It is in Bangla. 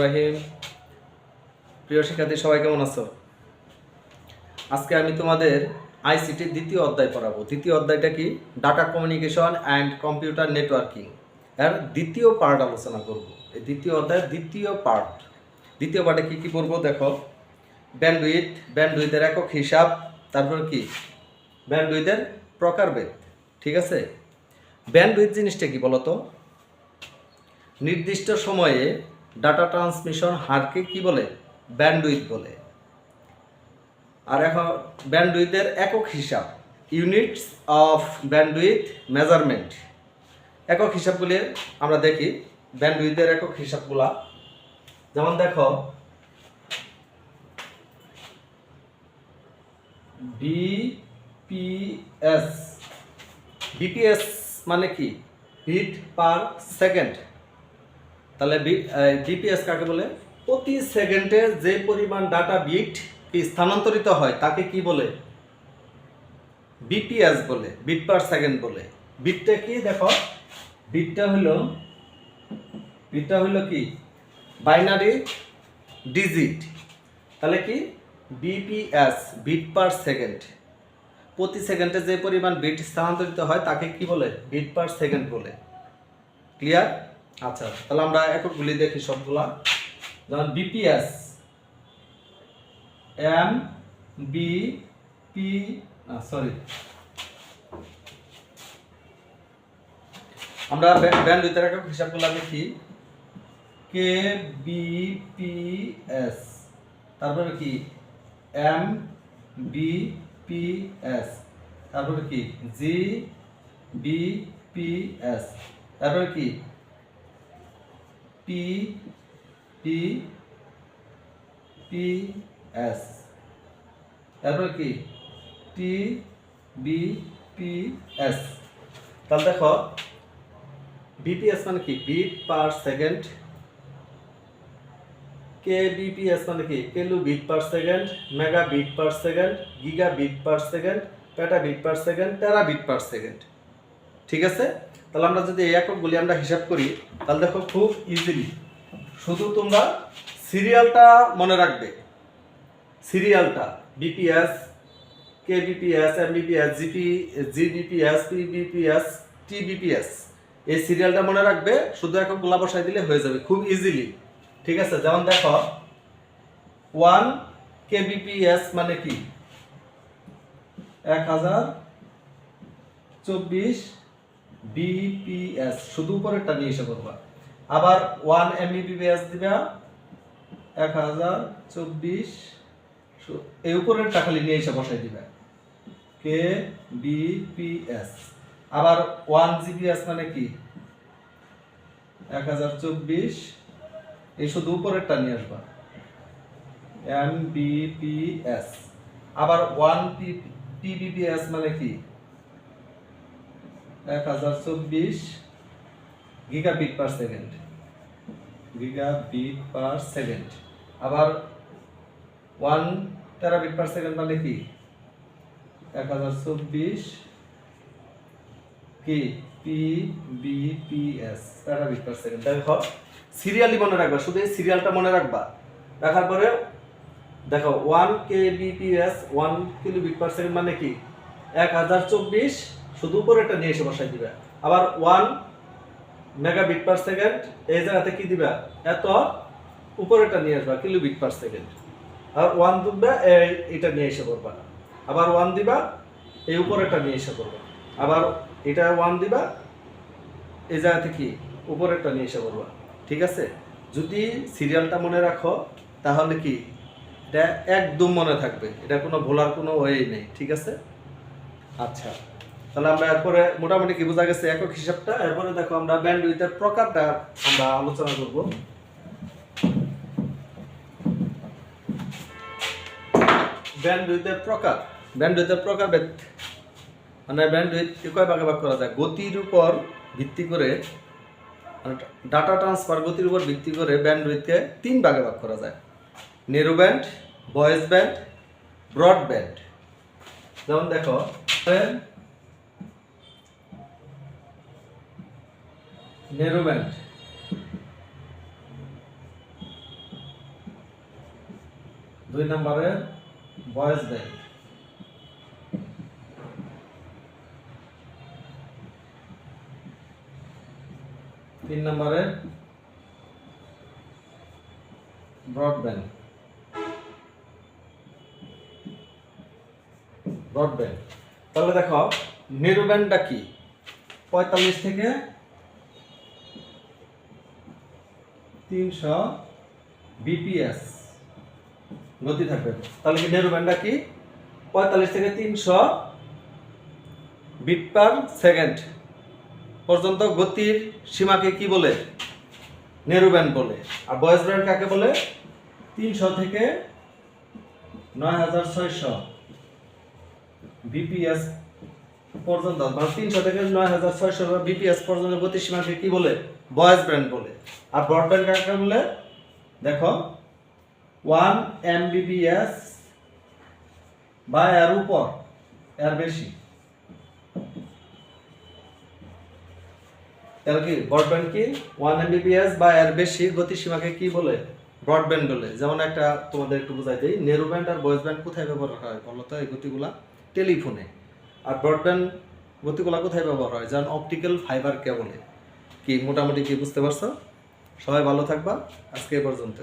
রহিম। প্রিয় শিক্ষার্থী, সবাই কেমন আছো? আজকে আমি তোমাদের আইসিটির দ্বিতীয় অধ্যায় পড়াবো। দ্বিতীয় অধ্যায়টা কি? Data communication and computer networking এর দ্বিতীয় পার্ট আলোচনা করব। এই দ্বিতীয় অধ্যায়ের দ্বিতীয় পার্টে কি কি পড়বো দেখো। ব্যান্ডউইথের একক হিসাব, তারপর কি ব্যান্ডউইথের প্রকারভেদ। ঠিক আছে, ব্যান্ডউইথ জিনিসটা কি বলতো? নির্দিষ্ট সময়ে ডাটা ট্রান্সমিশন হারকে কি বলে? ব্যান্ডউইথ বলে। আর এখন ব্যান্ডউইথের একক হিসাব, ইউনিটস অফ ব্যান্ডউইথ মেজারমেন্ট। একক হিসাবগুলি আমরা দেখি, ব্যান্ডউইথের একক হিসাবগুলা। যেমন দেখো, বিপিএস। বিপিএস মানে কি? Bit per second. তাহলে বিপিএস কাকে বলে? প্রতি সেকেন্ডে যে পরিমাণ ডাটা বিট স্থানান্তরিত হয় তাকে কি বলে? বিপিএস বলে, বিট পার সেকেন্ড বলে। বিটটা কি দেখো, বিটটা হলো কি বাইনারি ডিজিট। তাহলে কি বিপিএস, বিট পার সেকেন্ড। প্রতি সেকেন্ডে যে পরিমাণ বিট স্থানান্তরিত হয় তাকে কি বলে? বিট পার সেকেন্ড বলে। ক্লিয়ার? আচ্ছা, তাহলে আমরা এককগুলি দেখি সবগুলা। যেমন বিপিএস, এম বি পি আমরা ব্যান্ডউইথের একক হিসাবগুলো দেখি। কে বিপিএস, তারপরে কি এম বিপিএস, তারপরে কি জি বিপিএস, তারপরে কি পি পিপিএস, তারপরে কি টি বিপিএস। তাহলে দেখো, বিপিএস মানে কি? Bit per second. কেবিপিএস মানে কি? Kilobit per second, megabit per second, gigabit per second, petabit per second, terabit per second. ঠিক আছে, তাহলে আমরা যদি এই এককগুলি আমরা হিসাব করি, তাহলে দেখো খুব ইজিলি। শুধু তোমরা সিরিয়ালটা মনে রাখবে। সিরিয়ালটা বিপিএস, কেবিপিএস, এমবিপিএস, জিবিপিএস, পিবিপিএস, টিবিপিএস, এই সিরিয়ালটা মনে রাখবে। শুধু এককগুলা বসাই দিলে হয়ে যাবে খুব ইজিলি। ঠিক আছে, যেমন দেখো 1 কেবিপিএস মানে কি? 1024 বিপিএস, শুধু উপরেরটা নিয়ে এসে করবা। আবার 1 এমবিপিএস দিবা 1024, এই উপরেরটা খালি নিয়ে এসে বসাই দিবা কে বিপিএস। আবার 1 জিপিএস মানে কি? 1024, এই শুধু উপরেরটা নিয়ে আসবা এমবিপিএস। আবার 1 পিবিপিএস মানে কি? 1024 gigabit per second, gigabit per second. আবার 1 টেরাবিট পার সেকেন্ড মানে কি? 1024 কি পিবিপিএস, টেরাবিট পার সেকেন্ড। দেখো সিরিয়ালি মনে রাখবা, শুধু এই সিরিয়ালটা মনে রাখবা। রাখার পরে দেখো 1 কেবিপিএস, 1 কিলোবিট পার সেকেন্ড মানে কি? 1024, শুধু উপরেটা নিয়ে এসে বসাই দিবা। আবার 1 মেগাবিট পার সেকেন্ড, এই জায়গাতে কি দিবা? এত উপরেটা নিয়ে আসবা কিলোবিট পার সেকেন্ড। আর 1 দিবা, এটা নিয়ে এসে করবা। আবার 1 দিবা, এই উপরেটা নিয়ে এসে করবা। আবার এটা 1 দিবা, এই জায়গাতে কি উপরেরটা নিয়ে এসে করবা। ঠিক আছে, যদি সিরিয়ালটা মনে রাখো তাহলে কি এটা একদম মনে থাকবে, এটা কোনো ভোলার কোনো ওয়ে নেই। ঠিক আছে, আচ্ছা, তাহলে আমরা এরপরে মোটামুটি কি বোঝা গেছে একক হিসাবটা। এরপরে দেখো আমরা ব্যান্ডউইথের প্রকারটা আমরা আলোচনা করব। ব্যান্ডউইথের প্রকারভেদ মানে ব্যান্ডউইথ কয় ভাগে ভাগ করা যায়? গতির উপর ভিত্তি করে, ডাটা ট্রান্সফার গতির উপর ভিত্তি করে ব্যান্ডউইথকে 3 ভাগে ভাগ করা যায়: narrowband, voice band, broadband. যেমন দেখো, ন্যারো ব্যান্ড 2 নম্বরে ভয়েস ব্যান্ড, 3 নম্বরে ব্রডব্যান্ড। তাহলে দেখো নেরো ব্যান্ডটা কি, 45 থেকে 300 বিপিএস গতি থাকবে। তাহলে কি নেরো ব্যান্ডটা কি, 45 থেকে 300 বিট পার সেকেন্ড পর্যন্ত গতির সীমাকে কি বলে, নেরো ব্যান্ড বলে। আর ভয়েস ব্যান্ড কাকে বলে, 300 থেকে 9600 বিপিএস পর্যন্ত, মানে 300 থেকে 9600 বিপিএস পর্যন্ত গতির সীমাকে কি বলে, ভয়েস ব্যান্ড বলে। আর ব্রডব্যান্ড কাকে বলে, দেখো 1 Mbps বা এর উপর, এর বেশি। তাহলে কি ব্রডব্যান্ড কি, 1 Mbps বা এর বেশি গতির সীমাকে কি বলে, ব্রডব্যান্ড বলে। যেমন একটা তোমাদের একটু বুঝাই দেই, নেরো ব্যান্ড আর ভয়েস ব্যান্ড কোথায় ব্যবহার হয় বলো তো, এই গতিগুলা টেলিফোনে। আর ব্রডব্যান্ড গতিগুলা কোথায় ব্যবহার হয়, যেমন অপটিক্যাল ফাইবার কেবলে। কি মোটামুটি কি বুঝতে পারছো? সবাই ভালো থাকবা, আজকে এ পর্যন্ত।